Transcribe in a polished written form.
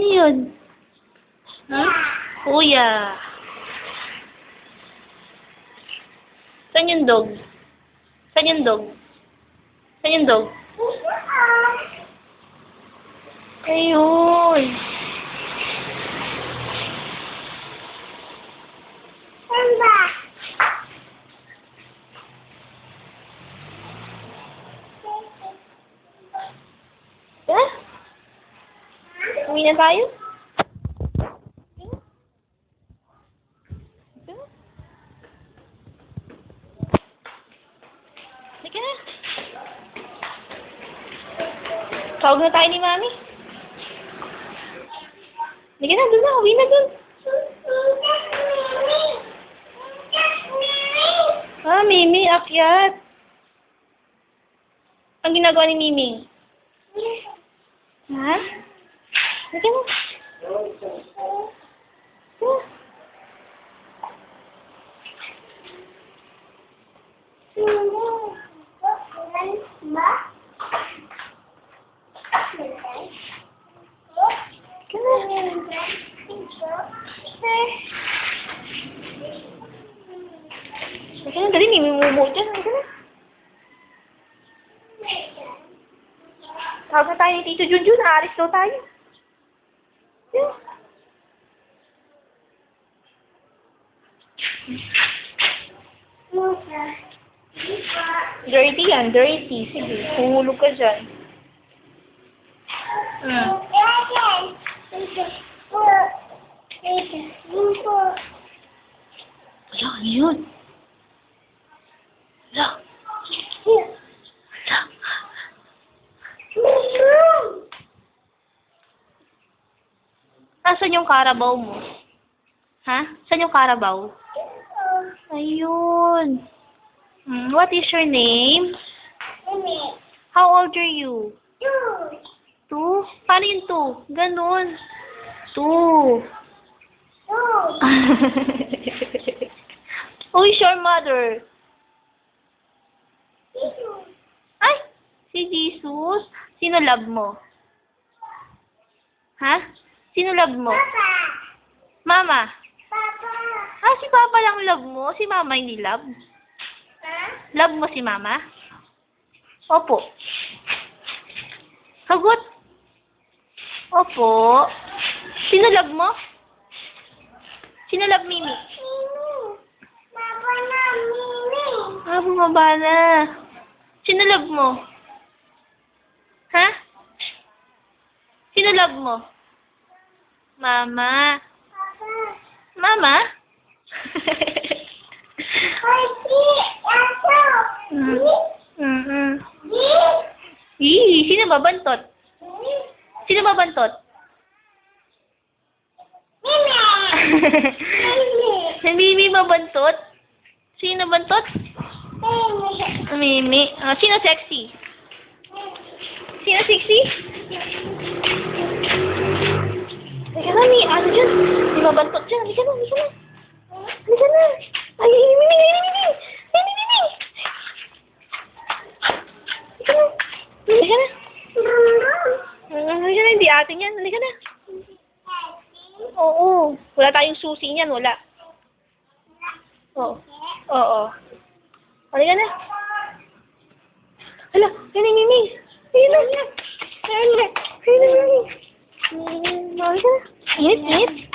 Ano yun? Ha? Kuya. Saan yung dog? Saan yung dog? Saan yung dog? Ayun. Tara. Uwi na tayo. Halika na. Tawag na tayo ni Mami. Halika na, doon na. Uwi na doon. Ah, Mimi, akyat. Ang ginagawa ni Mimi? Ha? Halika na. Halika na, dali, Mimi mumu dyan. Halika na. Tawag na tayo ni Tito Junjun. Aalis daw tayo. Yeah. Dirty yan, dirty. Sige, humulog ka dyan. Wala, ano yun? Wala. Saan yung Carabao mo? Ha? Saan yung Carabao? Ayun. What is your name? How old are you? 2? Paano yung 2? Ganun. 2. Who is your mother? Ay! Si Jesus. Sino love mo? Ha? Sino love mo? Mama. Ah, si Papa lang love mo? Si Mama hindi love? Love mo si Mama? Opo. Sagot. Opo. Sino love mo? Sino love Mimi? Ah, bumaba na. Sino love mo? Ha? Sino love mo? Mama. Mama? Sino babantot? Sino babantot? Mimi babantot? Sino bantot? Mimi. Sino sexy? Sino sexy? Halika na, may ano dyan. May mabantot dyan. Halika na, halika na. Halika na. Ay, Mimi. Halika na. Halika na. Halika na, hindi atin yan. Halika na. Oo. Wala tayong susi niyan, wala. Oo. Halika na. Hala, yan ang Mimi. Halika na. Halika na, Mimi. Halika na. Init.